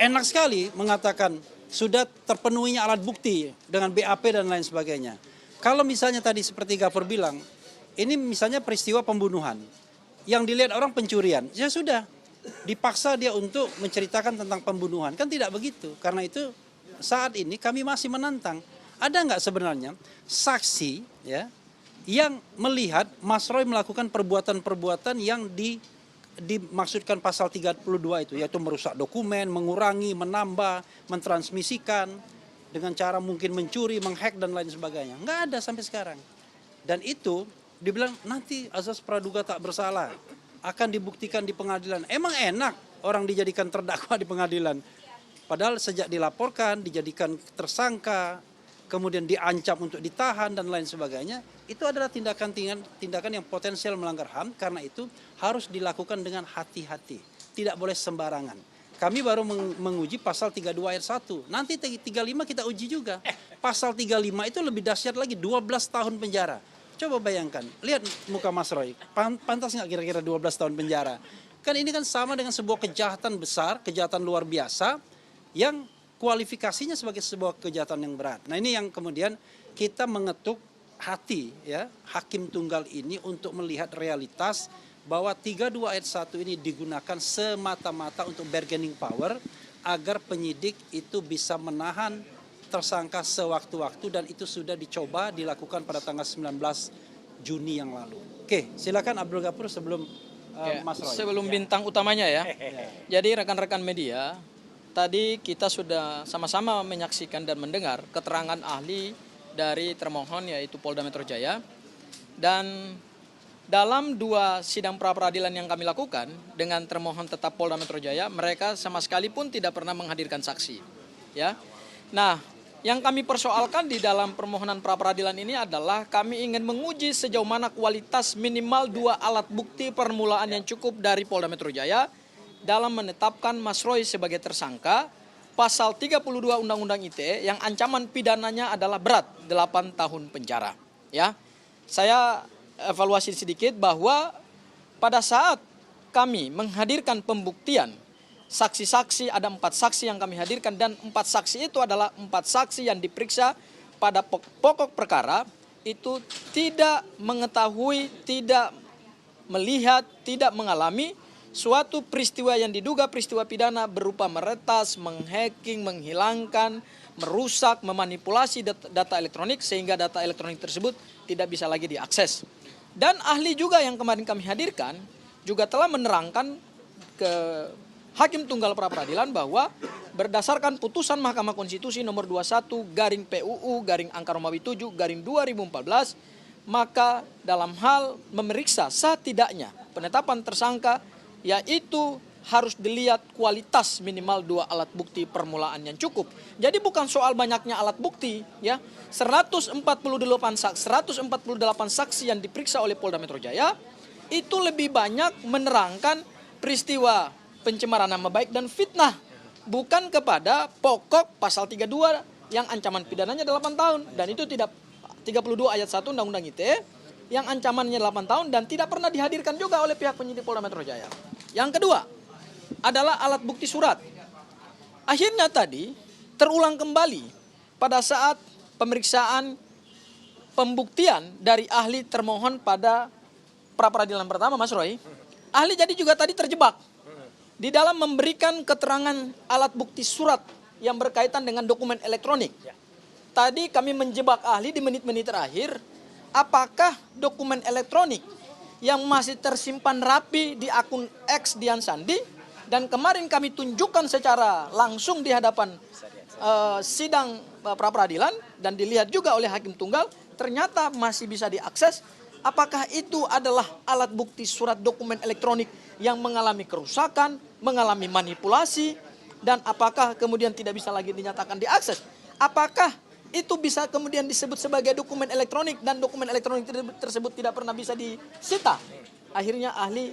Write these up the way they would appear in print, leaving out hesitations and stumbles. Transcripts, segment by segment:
enak sekali mengatakan sudah terpenuhinya alat bukti dengan BAP dan lain sebagainya. Kalau misalnya tadi seperti Gafur bilang, ini misalnya peristiwa pembunuhan, yang dilihat orang pencurian, ya sudah, dipaksa dia untuk menceritakan tentang pembunuhan. Kan tidak begitu, karena itu saat ini kami masih menantang. Ada nggak sebenarnya saksi ya yang melihat Mas Roy melakukan perbuatan-perbuatan yang dimaksudkan pasal 32 itu, yaitu merusak dokumen, mengurangi, menambah, mentransmisikan, dengan cara mungkin mencuri, menghack dan lain sebagainya. Nggak ada sampai sekarang. Dan itu dibilang nanti azas praduga tak bersalah akan dibuktikan di pengadilan. Emang enak orang dijadikan terdakwa di pengadilan. Padahal sejak dilaporkan, dijadikan tersangka, kemudian diancam untuk ditahan dan lain sebagainya, itu adalah tindakan yang potensial melanggar HAM. Karena itu harus dilakukan dengan hati-hati, tidak boleh sembarangan. Kami baru menguji pasal 32 ayat 1. Nanti 35 kita uji juga. Pasal 35 itu lebih dahsyat lagi, 12 tahun penjara. Coba bayangkan, lihat muka Mas Roy. Pantas nggak kira-kira 12 tahun penjara? Kan ini kan sama dengan sebuah kejahatan besar, kejahatan luar biasa, yang kualifikasinya sebagai sebuah kejahatan yang berat. Nah ini yang kemudian kita mengetuk hati ya hakim tunggal ini untuk melihat realitas bahwa 32 ayat 1 ini digunakan semata-mata untuk bargaining power agar penyidik itu bisa menahan tersangka sewaktu-waktu, dan itu sudah dicoba dilakukan pada tanggal 19 Juni yang lalu. Oke, silakan Abdul Ghafur sebelum Mas Roy. Sebelum bintang utamanya ya. Jadi rekan-rekan media, tadi kita sudah sama-sama menyaksikan dan mendengar keterangan ahli dari termohon yaitu Polda Metro Jaya. Dan dalam 2 sidang pra-peradilan yang kami lakukan dengan termohon tetap Polda Metro Jaya, mereka sama sekali pun tidak pernah menghadirkan saksi. Ya. Nah, yang kami persoalkan di dalam permohonan pra-peradilan ini adalah kami ingin menguji sejauh mana kualitas minimal 2 alat bukti permulaan yang cukup dari Polda Metro Jaya dalam menetapkan Mas Roy sebagai tersangka pasal 32 Undang-Undang ITE yang ancaman pidananya adalah berat 8 tahun penjara. Ya. Saya evaluasi sedikit bahwa pada saat kami menghadirkan pembuktian saksi-saksi, ada 4 saksi yang kami hadirkan, dan 4 saksi itu adalah 4 saksi yang diperiksa pada pokok perkara itu tidak mengetahui, tidak melihat, tidak mengalami suatu peristiwa yang diduga peristiwa pidana berupa meretas, menghacking, menghilangkan, merusak, memanipulasi data elektronik sehingga data elektronik tersebut tidak bisa lagi diakses. Dan ahli juga yang kemarin kami hadirkan juga telah menerangkan ke Hakim Tunggal pra-peradilan bahwa berdasarkan putusan Mahkamah Konstitusi nomor 21/PUU/Angka-7/2014, maka dalam hal memeriksa setidaknya penetapan tersangka yaitu harus dilihat kualitas minimal 2 alat bukti permulaan yang cukup. Jadi bukan soal banyaknya alat bukti ya. 148 saksi yang diperiksa oleh Polda Metro Jaya itu lebih banyak menerangkan peristiwa pencemaran nama baik dan fitnah, bukan kepada pokok pasal 32 yang ancaman pidananya 8 tahun, dan itu tidak 32 ayat 1 Undang-Undang ITE yang ancamannya 8 tahun dan tidak pernah dihadirkan juga oleh pihak penyidik Polda Metro Jaya. Yang kedua adalah alat bukti surat. Akhirnya tadi terulang kembali pada saat pemeriksaan pembuktian dari ahli termohon pada pra-peradilan pertama, Mas Roy. Ahli jadi juga tadi terjebak di dalam memberikan keterangan alat bukti surat yang berkaitan dengan dokumen elektronik. Tadi kami menjebak ahli di menit-menit terakhir, apakah dokumen elektronik yang masih tersimpan rapi di akun X Dian Sandi, dan kemarin kami tunjukkan secara langsung di hadapan sidang pra-peradilan dan dilihat juga oleh Hakim Tunggal, ternyata masih bisa diakses. Apakah itu adalah alat bukti surat dokumen elektronik yang mengalami kerusakan, mengalami manipulasi, dan apakah kemudian tidak bisa lagi dinyatakan diakses? Apakah itu bisa kemudian disebut sebagai dokumen elektronik dan dokumen elektronik tersebut tidak pernah bisa disita? Akhirnya ahli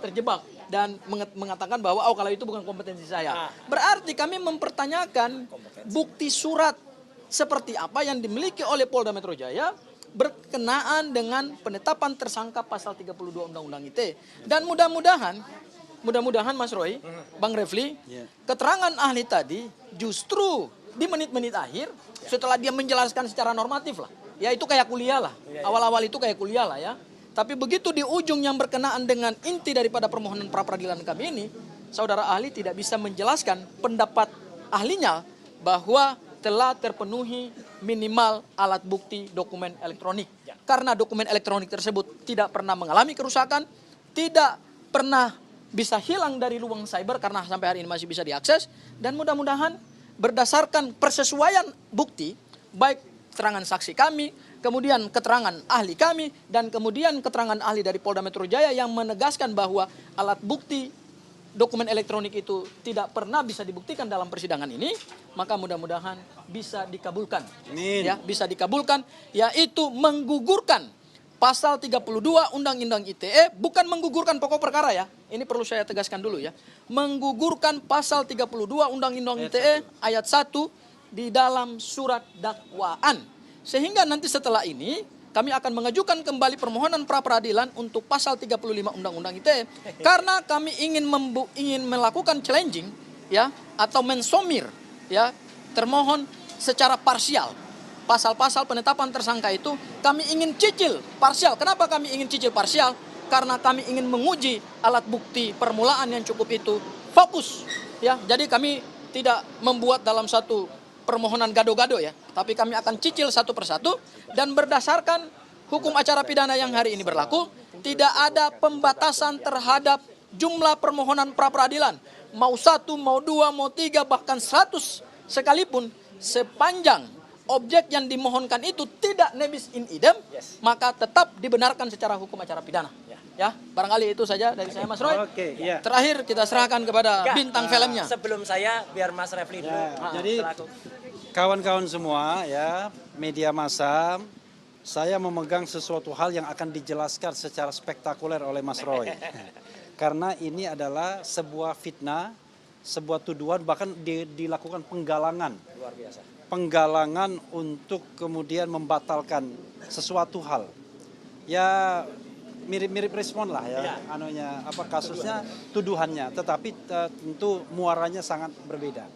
terjebak dan mengatakan bahwa kalau itu bukan kompetensi saya. Berarti kami mempertanyakan bukti surat seperti apa yang dimiliki oleh Polda Metro Jaya berkenaan dengan penetapan tersangka pasal 32 Undang-Undang ITE. Dan mudah-mudahan mudah-mudahan Mas Roy, Bang Refli, keterangan ahli tadi justru di menit-menit akhir setelah dia menjelaskan secara normatif lah. Ya itu kayak kuliah lah. Awal-awal itu kayak kuliah lah ya. Tapi begitu di ujung yang berkenaan dengan inti daripada permohonan pra peradilan kami ini, saudara ahli tidak bisa menjelaskan pendapat ahlinya bahwa telah terpenuhi minimal alat bukti dokumen elektronik. Karena dokumen elektronik tersebut tidak pernah mengalami kerusakan, tidak pernah bisa hilang dari ruang cyber karena sampai hari ini masih bisa diakses, dan mudah-mudahan berdasarkan persesuaian bukti, baik keterangan saksi kami, kemudian keterangan ahli kami, dan kemudian keterangan ahli dari Polda Metro Jaya yang menegaskan bahwa alat bukti dokumen elektronik itu tidak pernah bisa dibuktikan dalam persidangan ini, maka mudah-mudahan bisa dikabulkan. Amin. Ya, bisa dikabulkan, yaitu menggugurkan pasal 32 Undang-Undang ITE, bukan menggugurkan pokok perkara ya. Ini perlu saya tegaskan dulu ya. Menggugurkan pasal 32 Undang-Undang ITE ayat 1 di dalam surat dakwaan. Sehingga nanti setelah ini kami akan mengajukan kembali permohonan pra peradilan untuk pasal 35 Undang-Undang ITE karena kami ingin melakukan challenging ya atau mensomir ya termohon secara parsial. Pasal-pasal penetapan tersangka itu kami ingin cicil parsial. Kenapa kami ingin cicil parsial? Karena kami ingin menguji alat bukti permulaan yang cukup itu fokus ya. Jadi kami tidak membuat dalam satu permohonan gado-gado ya, tapi kami akan cicil satu persatu dan berdasarkan hukum acara pidana yang hari ini berlaku, tidak ada pembatasan terhadap jumlah permohonan pra peradilan, mau 1, mau 2, mau 3, bahkan 100 sekalipun, sepanjang objek yang dimohonkan itu tidak nebis in idem, maka tetap dibenarkan secara hukum acara pidana. Ya, barangkali itu saja dari saya Mas Roy. Oke, iya. Terakhir kita serahkan kepada bintang filmnya. Sebelum saya, biar Mas Refli dulu. Jadi kawan-kawan semua ya, media massa, saya memegang sesuatu hal yang akan dijelaskan secara spektakuler oleh Mas Roy. Karena ini adalah sebuah fitnah, sebuah tuduhan, bahkan dilakukan penggalangan. Luar biasa. Penggalangan untuk kemudian membatalkan sesuatu hal. Ya mirip-mirip respon lah ya, kasusnya, tuduhannya, tetapi tentu muaranya sangat berbeda.